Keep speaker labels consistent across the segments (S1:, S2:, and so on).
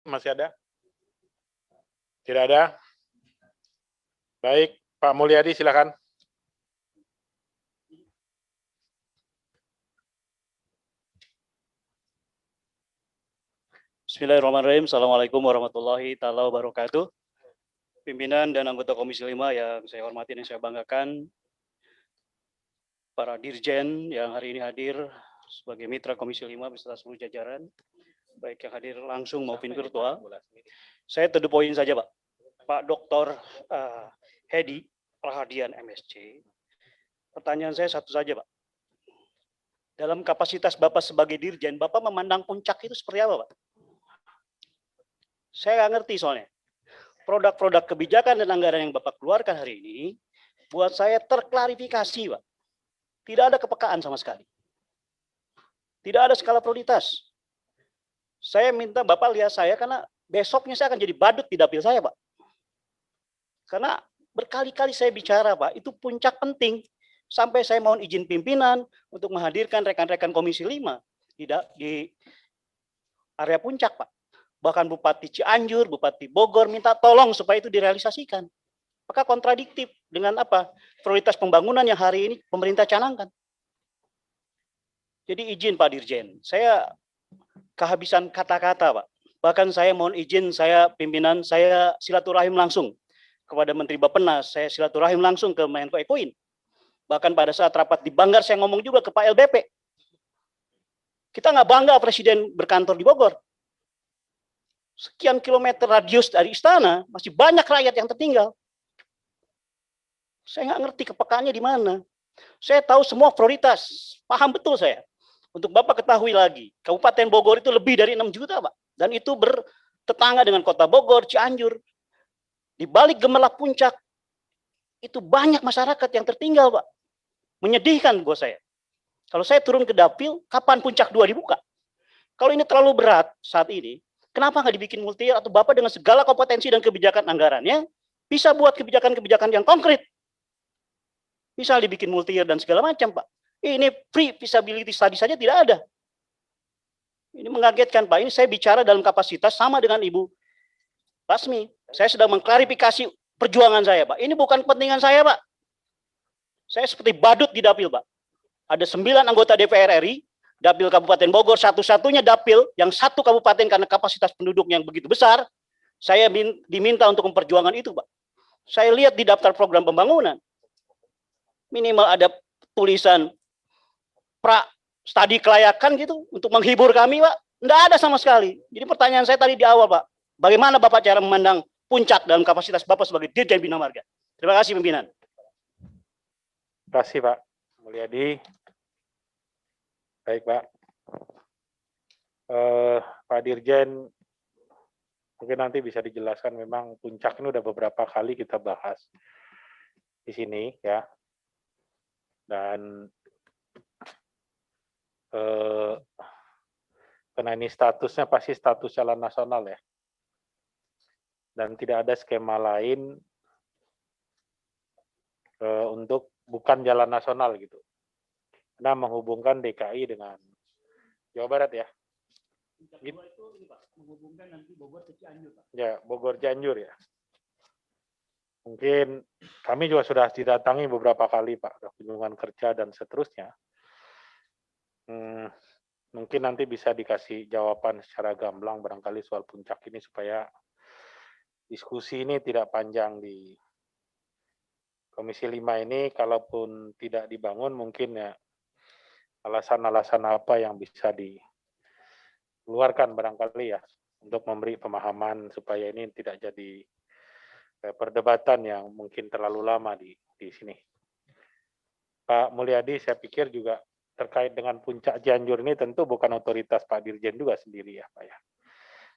S1: Masih ada? Tidak ada? Baik, Pak Mulyadi silakan.
S2: Bismillahirrahmanirrahim. Assalamualaikum warahmatullahi taala wabarakatuh. Pimpinan dan anggota Komisi 5 yang saya hormati dan saya banggakan, para dirjen yang hari ini hadir sebagai mitra Komisi 5 beserta seluruh jajaran, baik yang hadir langsung maupun virtual. Saya to the point saja, Pak. Pak Dr. Hedi Rahadian MSc. Pertanyaan saya satu saja, Pak. Dalam kapasitas Bapak sebagai dirjen, Bapak memandang puncak itu seperti apa, Pak? Saya nggak ngerti soalnya. Produk-produk kebijakan dan anggaran yang Bapak keluarkan hari ini, buat saya terklarifikasi, Pak. Tidak ada kepekaan sama sekali. Tidak ada skala prioritas. Saya minta Bapak lihat saya karena besoknya saya akan jadi badut di dapil saya, Pak. Karena berkali-kali saya bicara, Pak, itu puncak penting. Sampai saya mohon izin pimpinan untuk menghadirkan rekan-rekan Komisi 5 di area puncak, Pak. Bahkan Bupati Cianjur, Bupati Bogor minta tolong supaya itu direalisasikan. Apakah kontradiktif dengan apa? Prioritas pembangunan yang hari ini pemerintah canangkan. Jadi izin Pak Dirjen, saya kehabisan kata-kata, Pak. Bahkan saya mohon izin, saya pimpinan, saya silaturahim langsung kepada Menteri Bappenas, saya silaturahim langsung ke Menko Ekoin. Bahkan pada saat rapat di Banggar, saya ngomong juga ke Pak LBP. Kita nggak bangga Presiden berkantor di Bogor. Sekian kilometer radius dari istana, masih banyak rakyat yang tertinggal. Saya nggak ngerti kepekaannya di mana. Saya tahu semua prioritas, paham betul saya. Untuk Bapak ketahui lagi, Kabupaten Bogor itu lebih dari 6 juta, Pak. Dan itu bertetangga dengan kota Bogor, Cianjur. Di balik gemerlap puncak, itu banyak masyarakat yang tertinggal, Pak. Menyedihkan buat saya. Kalau saya turun ke dapil, kapan puncak 2 dibuka? Kalau ini terlalu berat saat ini, kenapa nggak dibikin multi atau Bapak dengan segala kompetensi dan kebijakan anggarannya bisa buat kebijakan-kebijakan yang konkret. Misal dibikin multi dan segala macam, Pak. Ini free feasibility study saja tidak ada. Ini mengagetkan, Pak. Ini saya bicara dalam kapasitas sama dengan Ibu Lasmi. Saya sedang mengklarifikasi perjuangan saya, Pak. Ini bukan kepentingan saya, Pak. Saya seperti badut di dapil, Pak. Ada 9 anggota DPR RI, dapil Kabupaten Bogor, satu-satunya dapil yang satu kabupaten karena kapasitas penduduk yang begitu besar, saya diminta untuk memperjuangkan itu, Pak. Saya lihat di daftar program pembangunan, minimal ada tulisan pra studi kelayakan gitu untuk menghibur kami, Pak. Enggak ada sama sekali. Jadi pertanyaan saya tadi di awal, Pak, bagaimana Bapak cara memandang puncak dalam kapasitas Bapak sebagai Dirjen Bina Marga? Terima kasih, pimpinan.
S1: Terima kasih, Pak Mulyadi. Baik, Pak. Pak Dirjen, mungkin nanti bisa dijelaskan, memang puncak ini udah beberapa kali kita bahas di sini, ya. Dan karena ini statusnya pasti status jalan nasional, ya. Dan tidak ada skema lain untuk bukan jalan nasional gitu. Karena menghubungkan DKI dengan Jawa Barat, ya. Gitu.
S2: Itu ini, Pak, menghubungkan nanti Bogor ke Cianjur, Pak.
S1: Ya, Bogor Cianjur, ya. Mungkin kami juga sudah didatangi beberapa kali, Pak, kunjungan kerja dan seterusnya. Mungkin nanti bisa dikasih jawaban secara gamblang barangkali soal puncak ini supaya diskusi ini tidak panjang di Komisi 5 ini. Kalaupun tidak dibangun, mungkin ya alasan-alasan apa yang bisa dikeluarkan barangkali ya untuk memberi pemahaman supaya ini tidak jadi perdebatan yang mungkin terlalu lama di sini. Pak Mulyadi, saya pikir juga terkait dengan puncak Cianjur ini tentu bukan otoritas Pak Dirjen juga sendiri, ya Pak, ya.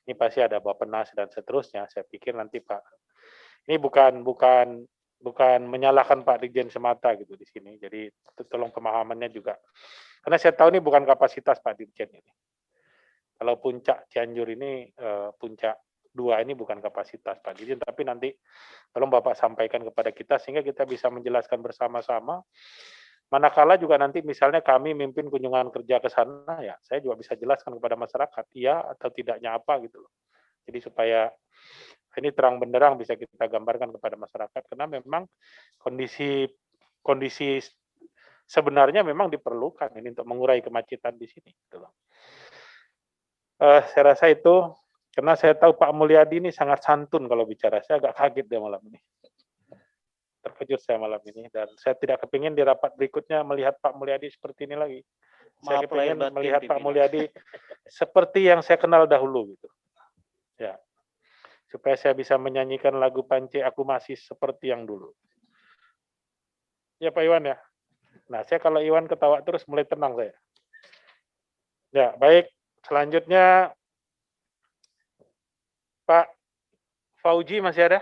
S1: Ini pasti ada Bappenas dan seterusnya. Saya pikir nanti Pak, ini bukan menyalahkan Pak Dirjen semata gitu di sini. Jadi tolong pemahamannya juga. Karena saya tahu ini bukan kapasitas Pak Dirjen ini. Kalau puncak Cianjur ini, puncak 2 ini bukan kapasitas Pak Dirjen, tapi nanti tolong Bapak sampaikan kepada kita sehingga kita bisa menjelaskan bersama-sama. Manakala juga nanti misalnya kami mimpin kunjungan kerja ke sana, ya saya juga bisa jelaskan kepada masyarakat, iya atau tidaknya apa gitu loh. Jadi supaya ini terang benderang bisa kita gambarkan kepada masyarakat, karena memang kondisi kondisi sebenarnya memang diperlukan ini untuk mengurai kemacetan di sini, gitu loh. Saya rasa itu, karena saya tahu Pak Mulyadi ini sangat santun kalau bicara, saya agak kaget dia malam ini. Terkejut saya malam ini, dan saya tidak kepingin di rapat berikutnya melihat Pak Mulyadi seperti ini lagi. Saya
S2: Maaf lahir
S1: kepingin
S2: batin,
S1: melihat Pak
S2: pimpinan.
S1: Mulyadi seperti yang saya kenal dahulu, gitu. Ya, supaya saya bisa menyanyikan lagu Pance Aku Masih Seperti Yang Dulu. Ya Pak Iwan ya. Nah, saya kalau Iwan ketawa terus mulai tenang saya. Ya, baik. Selanjutnya Pak Fauji masih ada?